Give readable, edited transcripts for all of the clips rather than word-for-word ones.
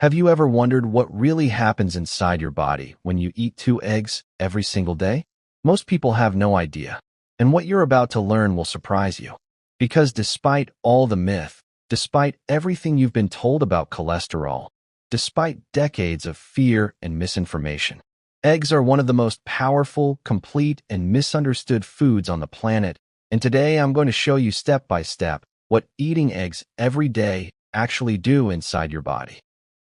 Have you ever wondered what really happens inside your body when you eat 2 eggs every single day? Most people have no idea, and what you're about to learn will surprise you. Because despite all the myth, despite everything you've been told about cholesterol, despite decades of fear and misinformation, eggs are one of the most powerful, complete, and misunderstood foods on the planet, and today I'm going to show you step by step what eating eggs every day actually do inside your body.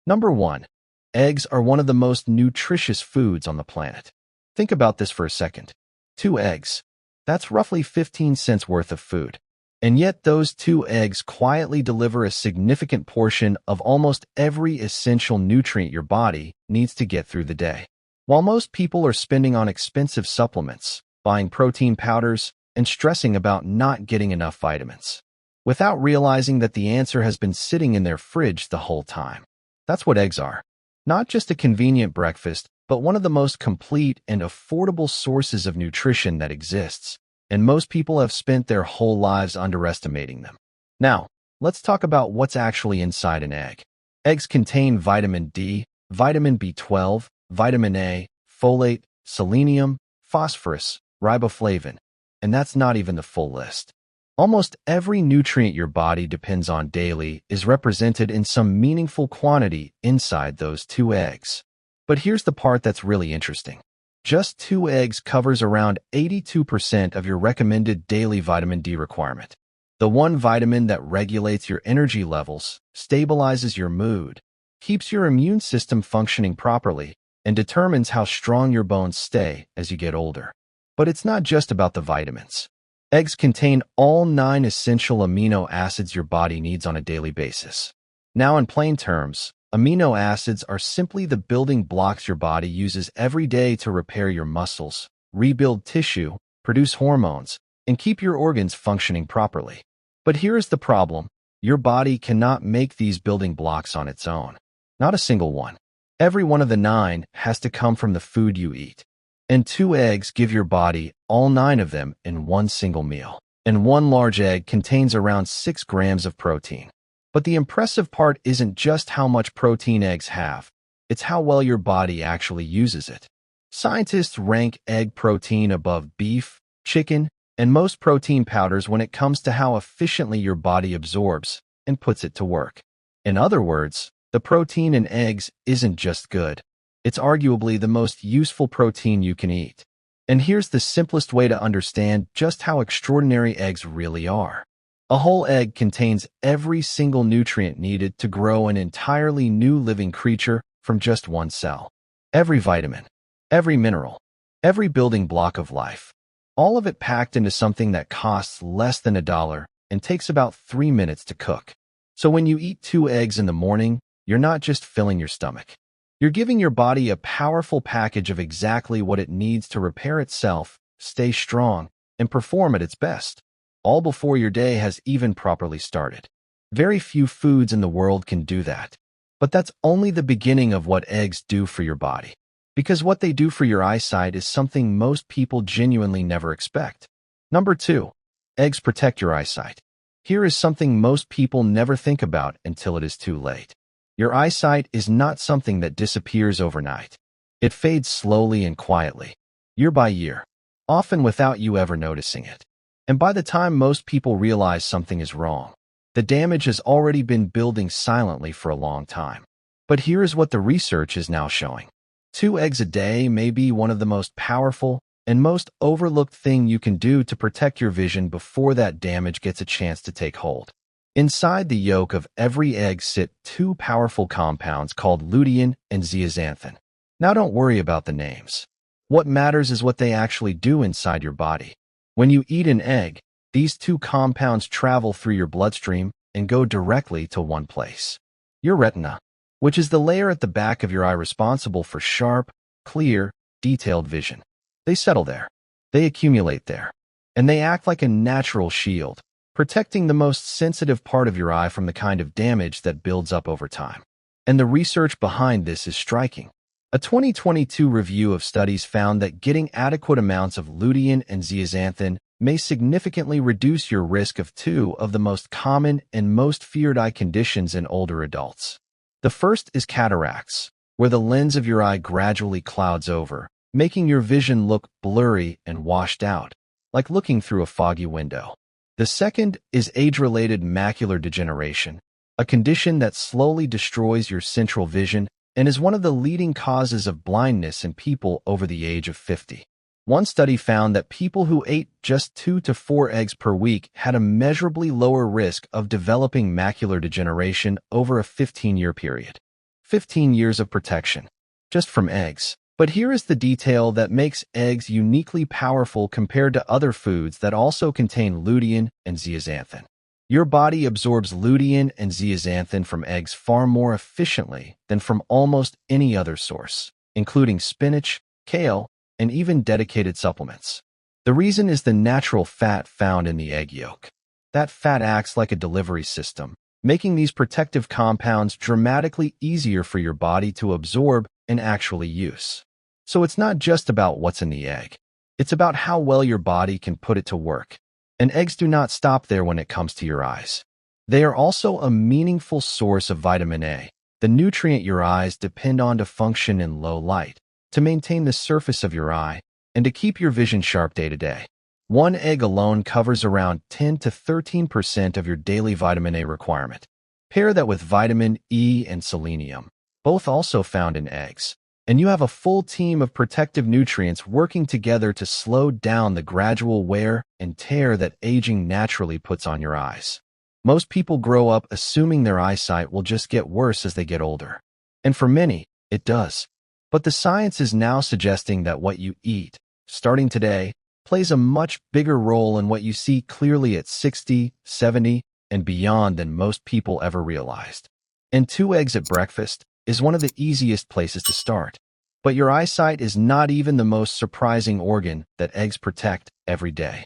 Number 1. Eggs are one of the most nutritious foods on the planet. Think about this for a second. 2 eggs. That's roughly 15 cents worth of food. And yet those 2 eggs quietly deliver a significant portion of almost every essential nutrient your body needs to get through the day. While most people are spending on expensive supplements, buying protein powders, and stressing about not getting enough vitamins, without realizing that the answer has been sitting in their fridge the whole time. That's what eggs are. Not just a convenient breakfast, but one of the most complete and affordable sources of nutrition that exists, and most people have spent their whole lives underestimating them. Now, let's talk about what's actually inside an egg. Eggs contain vitamin D, vitamin B12, vitamin A, folate, selenium, phosphorus, riboflavin, and that's not even the full list. Almost every nutrient your body depends on daily is represented in some meaningful quantity inside those 2 eggs. But here's the part that's really interesting. Just 2 eggs covers around 82% of your recommended daily vitamin D requirement. The one vitamin that regulates your energy levels, stabilizes your mood, keeps your immune system functioning properly, and determines how strong your bones stay as you get older. But it's not just about the vitamins. Eggs contain all 9 essential amino acids your body needs on a daily basis. Now, in plain terms, amino acids are simply the building blocks your body uses every day to repair your muscles, rebuild tissue, produce hormones, and keep your organs functioning properly. But here's the problem. Your body cannot make these building blocks on its own. Not a single one. Every one of the 9 has to come from the food you eat. And 2 eggs give your body all 9 of them in one single meal. And one large egg contains around 6 grams of protein. But the impressive part isn't just how much protein eggs have, it's how well your body actually uses it. Scientists rank egg protein above beef, chicken, and most protein powders when it comes to how efficiently your body absorbs and puts it to work. In other words, the protein in eggs isn't just good. It's arguably the most useful protein you can eat. And here's the simplest way to understand just how extraordinary eggs really are. A whole egg contains every single nutrient needed to grow an entirely new living creature from just one cell. Every vitamin, every mineral, every building block of life. All of it packed into something that costs less than $1 and takes about 3 minutes to cook. So when you eat 2 eggs in the morning, you're not just filling your stomach. You're giving your body a powerful package of exactly what it needs to repair itself, stay strong, and perform at its best, all before your day has even properly started. Very few foods in the world can do that. But that's only the beginning of what eggs do for your body. Because what they do for your eyesight is something most people genuinely never expect. Number 2. Eggs protect your eyesight. Here is something most people never think about until it is too late. Your eyesight is not something that disappears overnight. It fades slowly and quietly, year by year, often without you ever noticing it. And by the time most people realize something is wrong, the damage has already been building silently for a long time. But here is what the research is now showing. 2 eggs a day may be one of the most powerful and most overlooked thing you can do to protect your vision before that damage gets a chance to take hold. Inside the yolk of every egg sit 2 powerful compounds called lutein and zeaxanthin. Now don't worry about the names. What matters is what they actually do inside your body. When you eat an egg, these 2 compounds travel through your bloodstream and go directly to one place. Your retina, which is the layer at the back of your eye responsible for sharp, clear, detailed vision. They settle there. They accumulate there. And they act like a natural shield, protecting the most sensitive part of your eye from the kind of damage that builds up over time. And the research behind this is striking. A 2022 review of studies found that getting adequate amounts of lutein and zeaxanthin may significantly reduce your risk of 2 of the most common and most feared eye conditions in older adults. The first is cataracts, where the lens of your eye gradually clouds over, making your vision look blurry and washed out, like looking through a foggy window. The second is age-related macular degeneration, a condition that slowly destroys your central vision and is one of the leading causes of blindness in people over the age of 50. One study found that people who ate just 2 to 4 eggs per week had a measurably lower risk of developing macular degeneration over a 15-year period. 15 years of protection, just from eggs. But here is the detail that makes eggs uniquely powerful compared to other foods that also contain lutein and zeaxanthin. Your body absorbs lutein and zeaxanthin from eggs far more efficiently than from almost any other source, including spinach, kale, and even dedicated supplements. The reason is the natural fat found in the egg yolk. That fat acts like a delivery system, making these protective compounds dramatically easier for your body to absorb and actually use. So it's not just about what's in the egg. It's about how well your body can put it to work. And eggs do not stop there when it comes to your eyes. They are also a meaningful source of vitamin A, the nutrient your eyes depend on to function in low light, to maintain the surface of your eye, and to keep your vision sharp day to day. One egg alone covers around 10 to 13% of your daily vitamin A requirement. Pair that with vitamin E and selenium, both also found in eggs, and you have a full team of protective nutrients working together to slow down the gradual wear and tear that aging naturally puts on your eyes. Most people grow up assuming their eyesight will just get worse as they get older. And for many, it does. But the science is now suggesting that what you eat, starting today, plays a much bigger role in what you see clearly at 60, 70, and beyond than most people ever realized. And 2 eggs at breakfast is one of the easiest places to start. But your eyesight is not even the most surprising organ that eggs protect every day.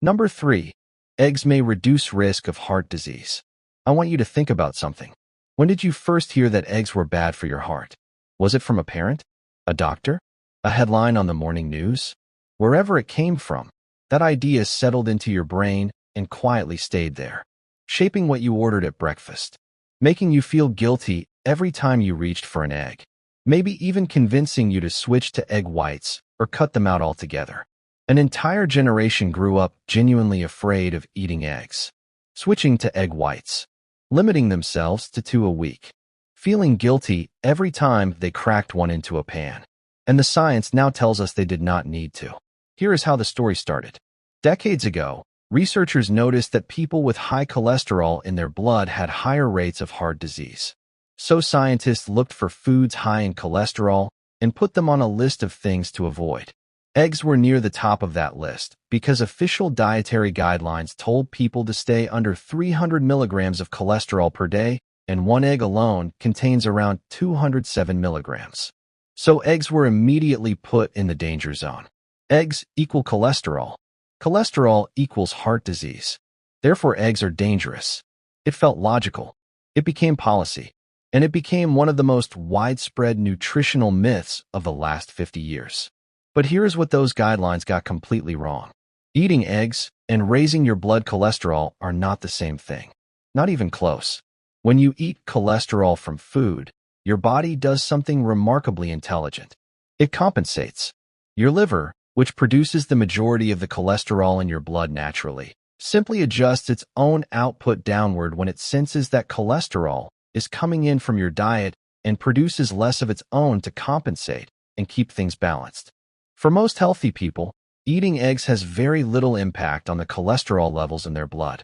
Number 3, eggs may reduce risk of heart disease. I want you to think about something. When did you first hear that eggs were bad for your heart? Was it from a parent? A doctor? A headline on the morning news? Wherever it came from, that idea settled into your brain and quietly stayed there, shaping what you ordered at breakfast, making you feel guilty every time you reached for an egg, maybe even convincing you to switch to egg whites or cut them out altogether. An entire generation grew up genuinely afraid of eating eggs, switching to egg whites, limiting themselves to 2 a week, feeling guilty every time they cracked one into a pan. And the science now tells us they did not need to. Here is how the story started. Decades ago, researchers noticed that people with high cholesterol in their blood had higher rates of heart disease. So scientists looked for foods high in cholesterol and put them on a list of things to avoid. Eggs were near the top of that list because official dietary guidelines told people to stay under 300 milligrams of cholesterol per day, and 1 egg alone contains around 207 milligrams. So eggs were immediately put in the danger zone. Eggs equal cholesterol. Cholesterol equals heart disease. Therefore, eggs are dangerous. It felt logical. It became policy. And it became one of the most widespread nutritional myths of the last 50 years. But here's what those guidelines got completely wrong. Eating eggs and raising your blood cholesterol are not the same thing. Not even close. When you eat cholesterol from food, your body does something remarkably intelligent. It compensates. Your liver, which produces the majority of the cholesterol in your blood naturally, simply adjusts its own output downward when it senses that cholesterol is coming in from your diet and produces less of its own to compensate and keep things balanced. For most healthy people, eating eggs has very little impact on the cholesterol levels in their blood.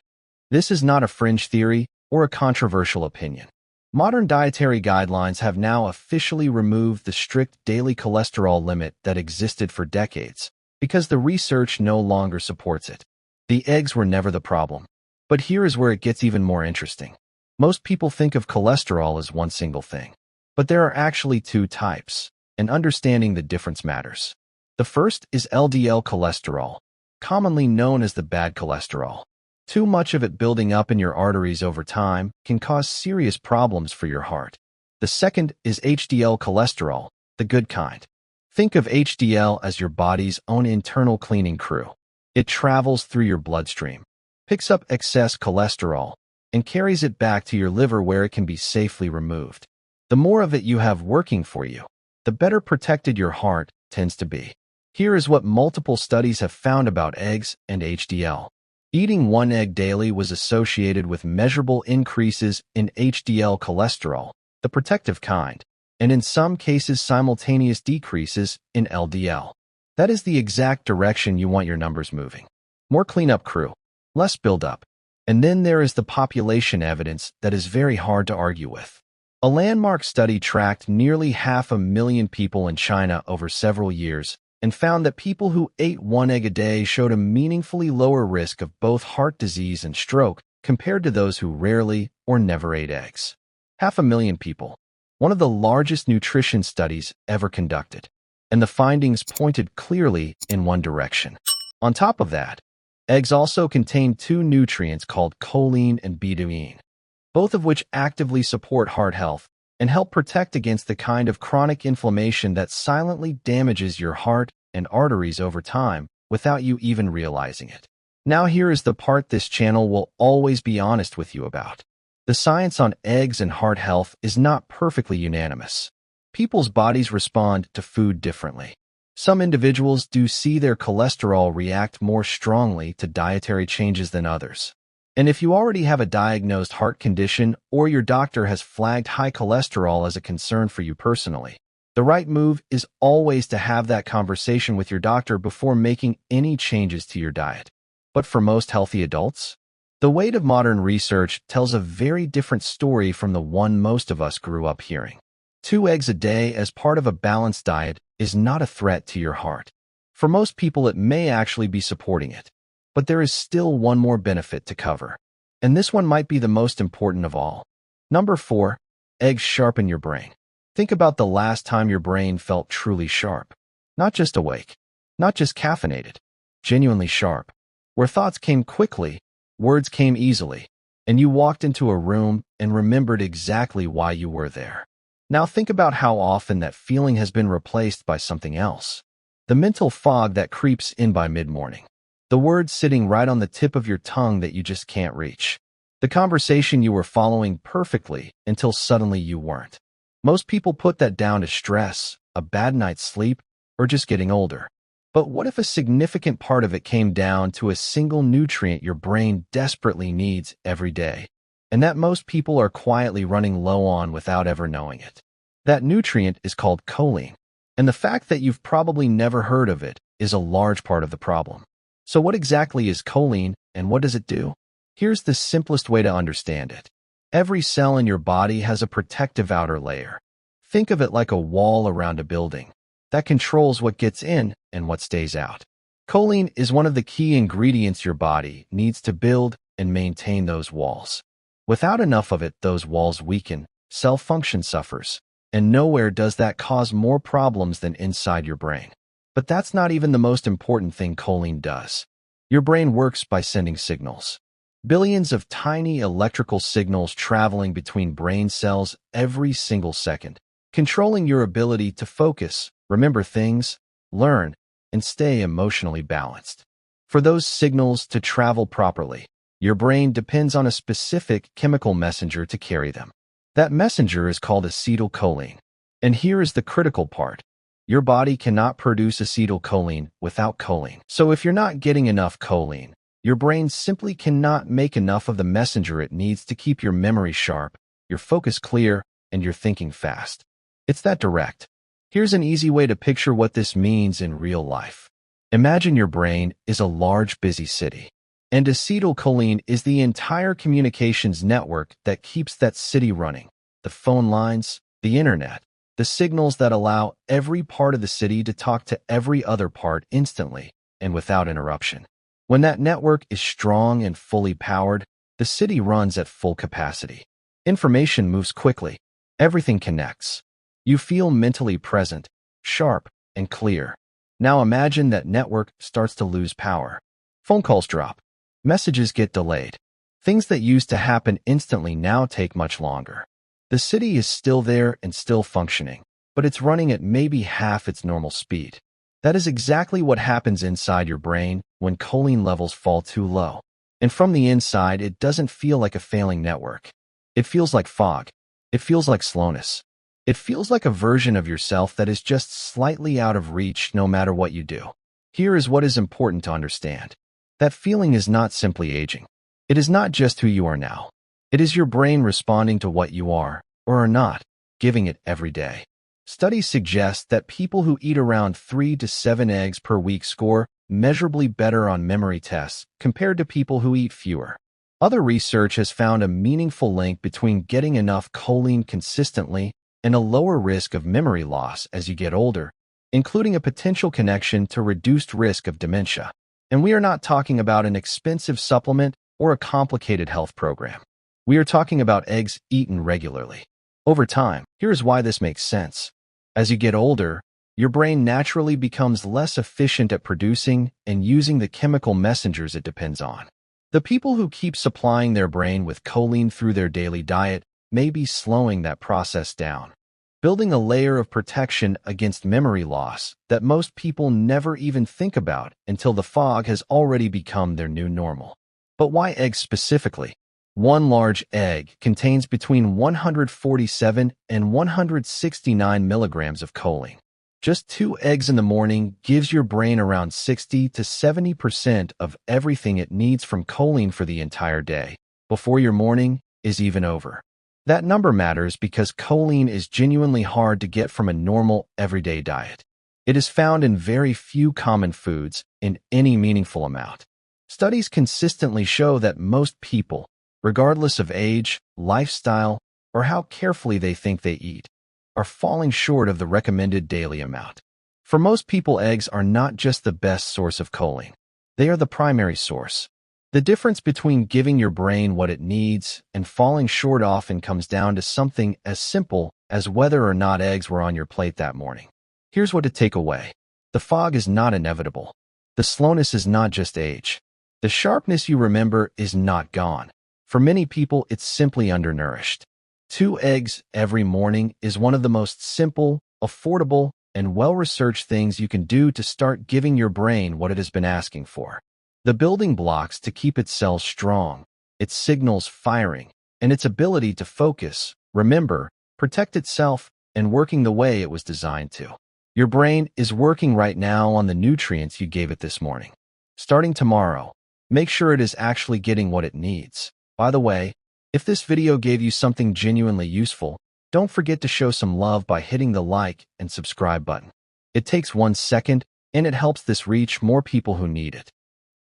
This is not a fringe theory or a controversial opinion. Modern dietary guidelines have now officially removed the strict daily cholesterol limit that existed for decades because the research no longer supports it. The eggs were never the problem. But here is where it gets even more interesting. Most people think of cholesterol as one single thing, but there are actually 2 types, and understanding the difference matters. The first is LDL cholesterol, commonly known as the bad cholesterol. Too much of it building up in your arteries over time can cause serious problems for your heart. The second is HDL cholesterol, the good kind. Think of HDL as your body's own internal cleaning crew. It travels through your bloodstream, picks up excess cholesterol, and carries it back to your liver where it can be safely removed. The more of it you have working for you, the better protected your heart tends to be. Here is what multiple studies have found about eggs and HDL. Eating one egg daily was associated with measurable increases in HDL cholesterol, the protective kind, and in some cases simultaneous decreases in LDL. That is the exact direction you want your numbers moving. More cleanup crew, less buildup. And then there is the population evidence that is very hard to argue with. A landmark study tracked nearly 500,000 people in China over several years and found that people who ate one egg a day showed a meaningfully lower risk of both heart disease and stroke compared to those who rarely or never ate eggs. 500,000 people, one of the largest nutrition studies ever conducted, and the findings pointed clearly in one direction. On top of that, eggs also contain two nutrients called choline and betaine, both of which actively support heart health and help protect against the kind of chronic inflammation that silently damages your heart and arteries over time without you even realizing it. Now here is the part this channel will always be honest with you about. The science on eggs and heart health is not perfectly unanimous. People's bodies respond to food differently. Some individuals do see their cholesterol react more strongly to dietary changes than others. And if you already have a diagnosed heart condition or your doctor has flagged high cholesterol as a concern for you personally, the right move is always to have that conversation with your doctor before making any changes to your diet. But for most healthy adults, the weight of modern research tells a very different story from the one most of us grew up hearing. 2 eggs a day as part of a balanced diet is not a threat to your heart. For most people, it may actually be supporting it. But there is still one more benefit to cover. And this one might be the most important of all. Number 4, eggs sharpen your brain. Think about the last time your brain felt truly sharp. Not just awake, not just caffeinated, genuinely sharp. Where thoughts came quickly, words came easily, and you walked into a room and remembered exactly why you were there. Now think about how often that feeling has been replaced by something else. The mental fog that creeps in by mid-morning. The words sitting right on the tip of your tongue that you just can't reach. The conversation you were following perfectly until suddenly you weren't. Most people put that down to stress, a bad night's sleep, or just getting older. But what if a significant part of it came down to a single nutrient your brain desperately needs every day, and that most people are quietly running low on without ever knowing it? That nutrient is called choline, and the fact that you've probably never heard of it is a large part of the problem. So what exactly is choline, and what does it do? Here's the simplest way to understand it. Every cell in your body has a protective outer layer. Think of it like a wall around a building that controls what gets in and what stays out. Choline is one of the key ingredients your body needs to build and maintain those walls. Without enough of it, those walls weaken, cell function suffers, and nowhere does that cause more problems than inside your brain. But that's not even the most important thing choline does. Your brain works by sending signals. Billions of tiny electrical signals traveling between brain cells every single second, controlling your ability to focus, remember things, learn, and stay emotionally balanced. For those signals to travel properly, your brain depends on a specific chemical messenger to carry them. That messenger is called acetylcholine. And here is the critical part. Your body cannot produce acetylcholine without choline. So if you're not getting enough choline, your brain simply cannot make enough of the messenger it needs to keep your memory sharp, your focus clear, and your thinking fast. It's that direct. Here's an easy way to picture what this means in real life. Imagine your brain is a large, busy city, and acetylcholine is the entire communications network that keeps that city running. The phone lines, the internet, the signals that allow every part of the city to talk to every other part instantly and without interruption. When that network is strong and fully powered, the city runs at full capacity. Information moves quickly. Everything connects. You feel mentally present, sharp, and clear. Now imagine that network starts to lose power. Phone calls drop. Messages get delayed. Things that used to happen instantly now take much longer. The city is still there and still functioning, but it's running at maybe half its normal speed. That is exactly what happens inside your brain when choline levels fall too low. And from the inside, it doesn't feel like a failing network. It feels like fog. It feels like slowness. It feels like a version of yourself that is just slightly out of reach no matter what you do. Here is what is important to understand. That feeling is not simply aging. It is not just who you are now. It is your brain responding to what you are, or are not, giving it every day. Studies suggest that people who eat around 3 to 7 eggs per week score measurably better on memory tests compared to people who eat fewer. Other research has found a meaningful link between getting enough choline consistently and a lower risk of memory loss as you get older, including a potential connection to reduced risk of dementia. And we are not talking about an expensive supplement or a complicated health program. We are talking about eggs eaten regularly. Over time, here's why this makes sense. As you get older, your brain naturally becomes less efficient at producing and using the chemical messengers it depends on. The people who keep supplying their brain with choline through their daily diet may be slowing that process down, building a layer of protection against memory loss that most people never even think about until the fog has already become their new normal. But why eggs specifically? One large egg contains between 147 and 169 milligrams of choline. Just 2 eggs in the morning gives your brain around 60 to 70% of everything it needs from choline for the entire day, before your morning is even over. That number matters because choline is genuinely hard to get from a normal, everyday diet. It is found in very few common foods in any meaningful amount. Studies consistently show that most people, regardless of age, lifestyle, or how carefully they think they eat, are falling short of the recommended daily amount. For most people, eggs are not just the best source of choline. They are the primary source. The difference between giving your brain what it needs and falling short often comes down to something as simple as whether or not eggs were on your plate that morning. Here's what to take away. The fog is not inevitable. The slowness is not just age. The sharpness you remember is not gone. For many people, it's simply undernourished. 2 eggs every morning is one of the most simple, affordable, and well-researched things you can do to start giving your brain what it has been asking for. The building blocks to keep its cells strong, its signals firing, and its ability to focus, remember, protect itself, and working the way it was designed to. Your brain is working right now on the nutrients you gave it this morning. Starting tomorrow, make sure it is actually getting what it needs. By the way, if this video gave you something genuinely useful, don't forget to show some love by hitting the like and subscribe button. It takes 1 second, and it helps this reach more people who need it.